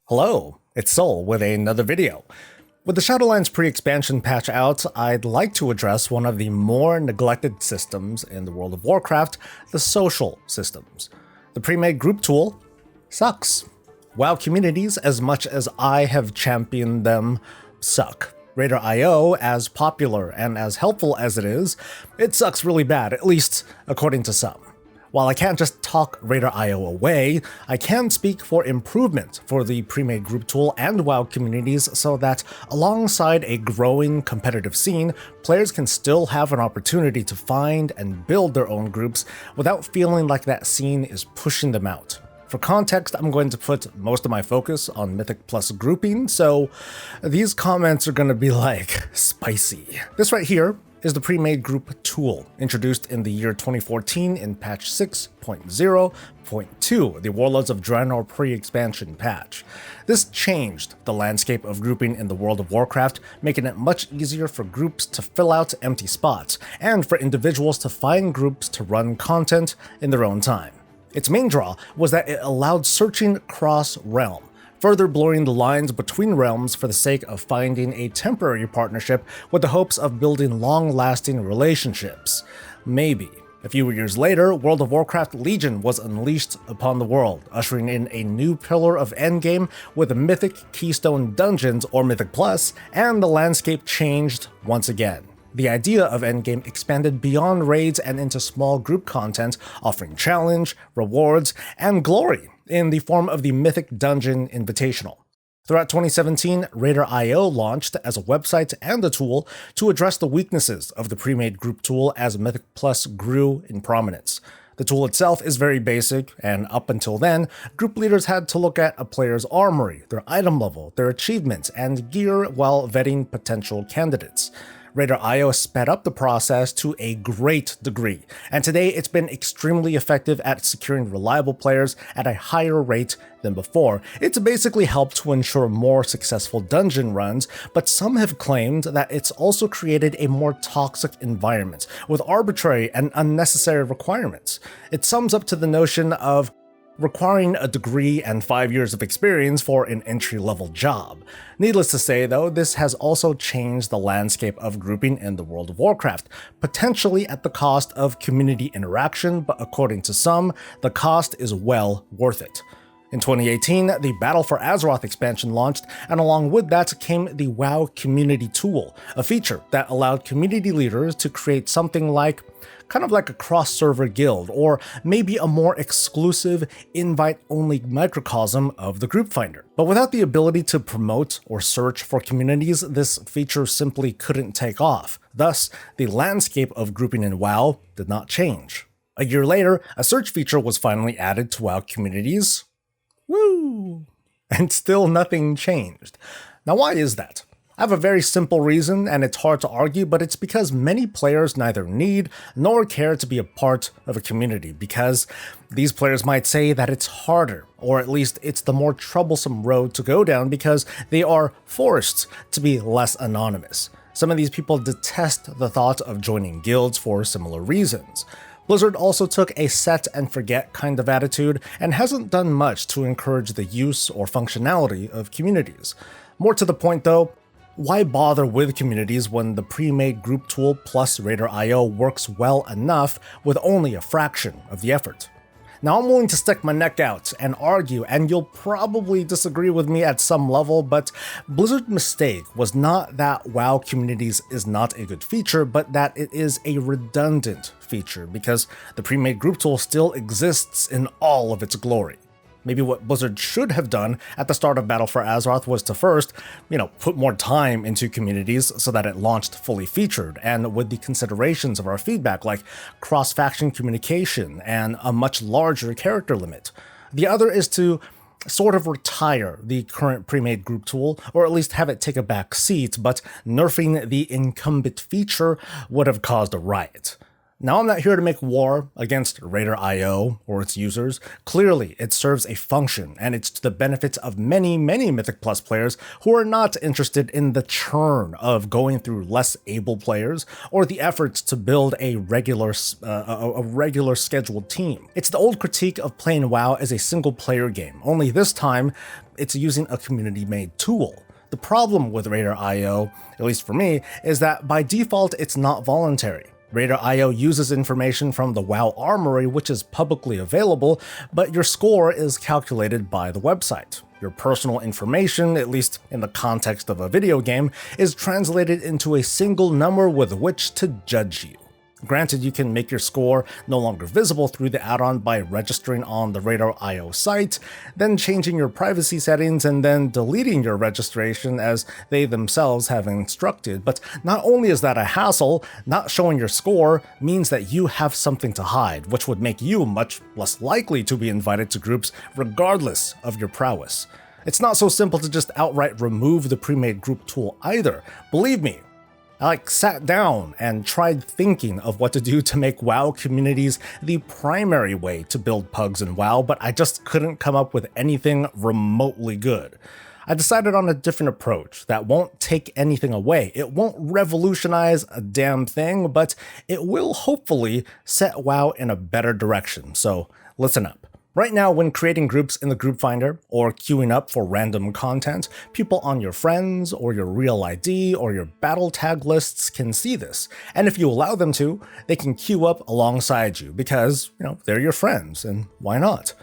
Hello, it's Soul with another video. With the Shadowlands pre-expansion patch out, I'd like to address one of the more neglected systems in the World of Warcraft, the social systems. The pre-made group tool sucks. WoW communities, as much as I have championed them, suck. Raider.io, as popular and as helpful as it is, it sucks really bad, at least according to some. While I can't just talk Raider.io away, I can speak for improvement for the pre-made group tool and WoW communities so that, alongside a growing competitive scene, players can still have an opportunity to find and build their own groups without feeling like that scene is pushing them out. For context, I'm going to put most of my focus on Mythic Plus grouping, so these comments are going to be like spicy. This right here is the pre-made group tool, introduced in the year 2014 in patch 6.0.2, the Warlords of Draenor pre-expansion patch. This changed the landscape of grouping in the World of Warcraft, making it much easier for groups to fill out empty spots, and for individuals to find groups to run content in their own time. Its main draw was that it allowed searching cross-realm, further blurring the lines between realms for the sake of finding a temporary partnership with the hopes of building long-lasting relationships. Maybe. A few years later, World of Warcraft Legion was unleashed upon the world, ushering in a new pillar of endgame with Mythic Keystone Dungeons, or Mythic Plus, and the landscape changed once again. The idea of endgame expanded beyond raids and into small group content, offering challenge, rewards, and glory in the form of the Mythic Dungeon Invitational. Throughout 2017, Raider.io launched as a website and a tool to address the weaknesses of the pre-made group tool as Mythic Plus grew in prominence. The tool itself is very basic, and up until then, group leaders had to look at a player's armory, their item level, their achievements, and gear while vetting potential candidates. Raider.io sped up the process to a great degree, and today it's been extremely effective at securing reliable players at a higher rate than before. It's basically helped to ensure more successful dungeon runs, but some have claimed that it's also created a more toxic environment with arbitrary and unnecessary requirements. It sums up to the notion of requiring a degree and 5 years of experience for an entry-level job. Needless to say, though, this has also changed the landscape of grouping in the World of Warcraft, potentially at the cost of community interaction, but according to some, the cost is well worth it. In 2018, the Battle for Azeroth expansion launched, and along with that came the WoW Community Tool, a feature that allowed community leaders to create something like a cross-server guild, or maybe a more exclusive, invite-only microcosm of the group finder. But without the ability to promote or search for communities, this feature simply couldn't take off. Thus, the landscape of grouping in WoW did not change. A year later, a search feature was finally added to WoW communities. Woo! And still nothing changed. Now, why is that? I have a very simple reason, and it's hard to argue, but it's because many players neither need nor care to be a part of a community, because these players might say that it's harder, or at least it's the more troublesome road to go down because they are forced to be less anonymous. Some of these people detest the thought of joining guilds for similar reasons. Blizzard also took a set and forget kind of attitude and hasn't done much to encourage the use or functionality of communities. More to the point though, why bother with communities when the pre-made group tool plus Raider.io works well enough with only a fraction of the effort? Now, I'm willing to stick my neck out and argue, and you'll probably disagree with me at some level, but Blizzard's mistake was not that WoW communities is not a good feature, but that it is a redundant feature, because the pre-made group tool still exists in all of its glory. Maybe what Blizzard should have done at the start of Battle for Azeroth was to first, put more time into communities so that it launched fully featured, and with the considerations of our feedback like cross-faction communication and a much larger character limit. The other is to sort of retire the current pre-made group tool, or at least have it take a back seat, but nerfing the incumbent feature would have caused a riot. Now, I'm not here to make war against Raider.io or its users. Clearly, it serves a function, and it's to the benefit of many, many Mythic Plus players who are not interested in the churn of going through less able players or the efforts to build a regular scheduled team. It's the old critique of playing WoW as a single-player game, only this time, it's using a community-made tool. The problem with Raider.io, at least for me, is that by default, it's not voluntary. Raider.io uses information from the WoW Armory, which is publicly available, but your score is calculated by the website. Your personal information, at least in the context of a video game, is translated into a single number with which to judge you. Granted, you can make your score no longer visible through the add-on by registering on the Raider.io site, then changing your privacy settings, and then deleting your registration as they themselves have instructed. But not only is that a hassle, not showing your score means that you have something to hide, which would make you much less likely to be invited to groups regardless of your prowess. It's not so simple to just outright remove the pre-made group tool either. Believe me, I sat down and tried thinking of what to do to make WoW communities the primary way to build pugs in WoW, but I just couldn't come up with anything remotely good. I decided on a different approach that won't take anything away. It won't revolutionize a damn thing, but it will hopefully set WoW in a better direction, so listen up. Right now, when creating groups in the group finder or queuing up for random content, people on your friends or your real ID or your battle tag lists can see this. And if you allow them to, they can queue up alongside you because, they're your friends, and why not?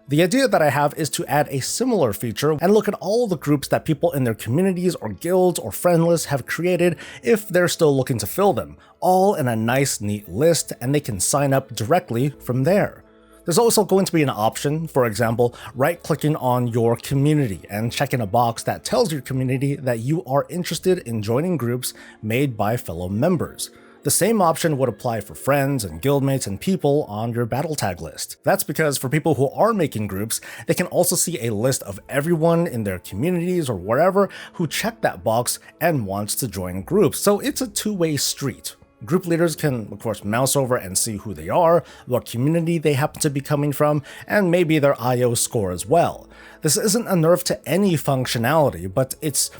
The idea that I have is to add a similar feature and look at all the groups that people in their communities or guilds or friend lists have created if they're still looking to fill them, all in a nice, neat list, and they can sign up directly from there. There's also going to be an option, for example, right-clicking on your community and checking a box that tells your community that you are interested in joining groups made by fellow members. The same option would apply for friends and guildmates and people on your battle tag list. That's because for people who are making groups, they can also see a list of everyone in their communities or wherever who checked that box and wants to join groups, so it's a two-way street. Group leaders can, of course, mouse over and see who they are, what community they happen to be coming from, and maybe their IO score as well. This isn't a nerf to any functionality, but it's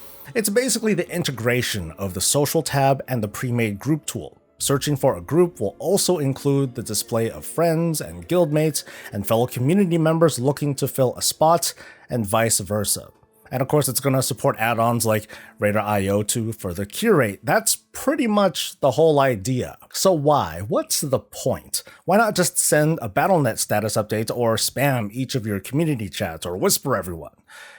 basically the integration of the social tab and the pre-made group tool. Searching for a group will also include the display of friends and guildmates and fellow community members looking to fill a spot, and vice versa. And of course, it's going to support add-ons like Raider.io to further curate. That's pretty much the whole idea. So why? What's the point? Why not just send a BattleNet status update or spam each of your community chats or whisper everyone?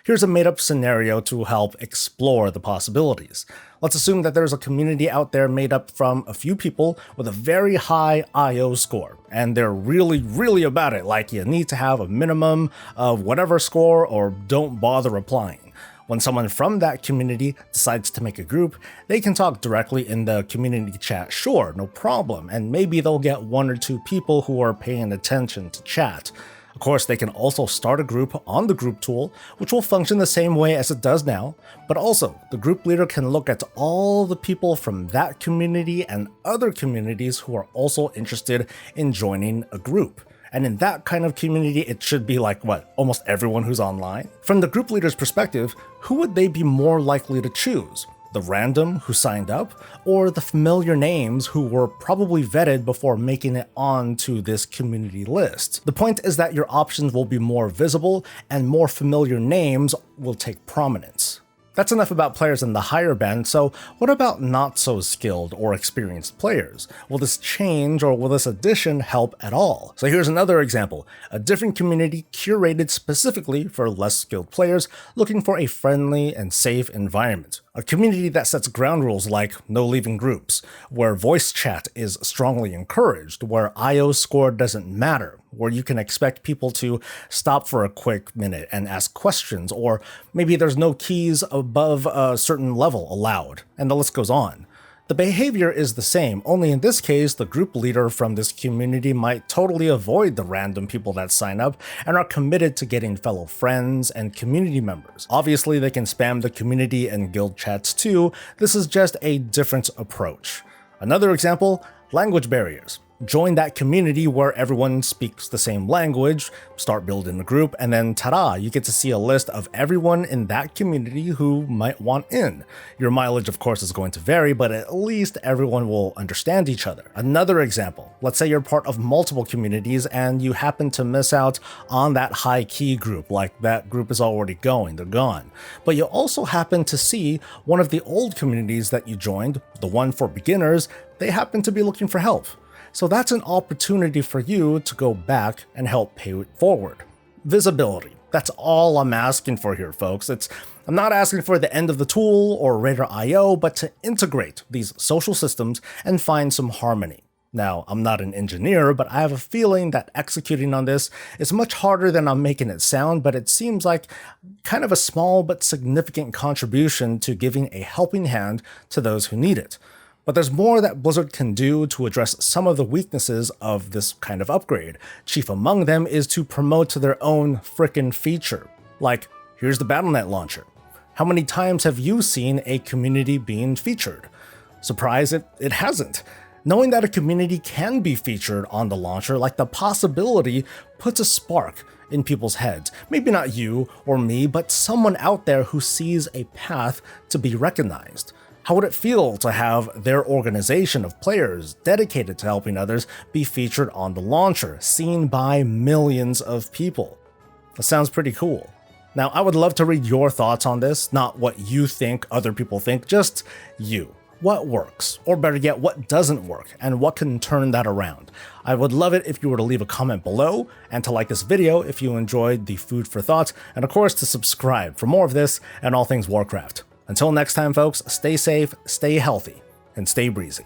Here's a made-up scenario to help explore the possibilities. Let's assume that there's a community out there made up from a few people with a very high IO score, and they're really, really about it, like you need to have a minimum of whatever score or don't bother applying. When someone from that community decides to make a group, they can talk directly in the community chat, sure, no problem, and maybe they'll get one or two people who are paying attention to chat. Of course, they can also start a group on the group tool, which will function the same way as it does now, but also the group leader can look at all the people from that community and other communities who are also interested in joining a group. And in that kind of community, it should be like, almost everyone who's online? From the group leader's perspective, who would they be more likely to choose? The random who signed up, or the familiar names who were probably vetted before making it onto this community list? The point is that your options will be more visible and more familiar names will take prominence. That's enough about players in the higher band, so what about not so skilled or experienced players? Will this change or will this addition help at all? So here's another example, a different community curated specifically for less skilled players looking for a friendly and safe environment. A community that sets ground rules like no leaving groups, where voice chat is strongly encouraged, where IO score doesn't matter, where you can expect people to stop for a quick minute and ask questions, or maybe there's no keys above a certain level allowed, and the list goes on. The behavior is the same, only in this case, the group leader from this community might totally avoid the random people that sign up and are committed to getting fellow friends and community members. Obviously, they can spam the community and guild chats too. This is just a different approach. Another example, language barriers. Join that community where everyone speaks the same language, start building a group, and then ta-da, you get to see a list of everyone in that community who might want in. Your mileage, of course, is going to vary, but at least everyone will understand each other. Another example, let's say you're part of multiple communities and you happen to miss out on that high key group, like that group is already going, they're gone. But you also happen to see one of the old communities that you joined, the one for beginners, they happen to be looking for help. So that's an opportunity for you to go back and help pay it forward. Visibility. That's all I'm asking for here, folks. I'm not asking for the end of the tool or Raider IO, but to integrate these social systems and find some harmony. Now, I'm not an engineer, but I have a feeling that executing on this is much harder than I'm making it sound, but it seems like kind of a small but significant contribution to giving a helping hand to those who need it. But there's more that Blizzard can do to address some of the weaknesses of this kind of upgrade. Chief among them is to promote their own frickin' feature. Like, here's the Battle.net launcher. How many times have you seen a community being featured? Surprise, it hasn't. Knowing that a community can be featured on the launcher, like the possibility, puts a spark in people's heads. Maybe not you or me, but someone out there who sees a path to be recognized. How would it feel to have their organization of players dedicated to helping others be featured on the launcher, seen by millions of people? That sounds pretty cool. Now, I would love to read your thoughts on this, not what you think other people think, just you. What works? Or better yet, what doesn't work, and what can turn that around? I would love it if you were to leave a comment below, and to like this video if you enjoyed the food for thought, and of course to subscribe for more of this and all things Warcraft. Until next time, folks, stay safe, stay healthy, and stay breezy.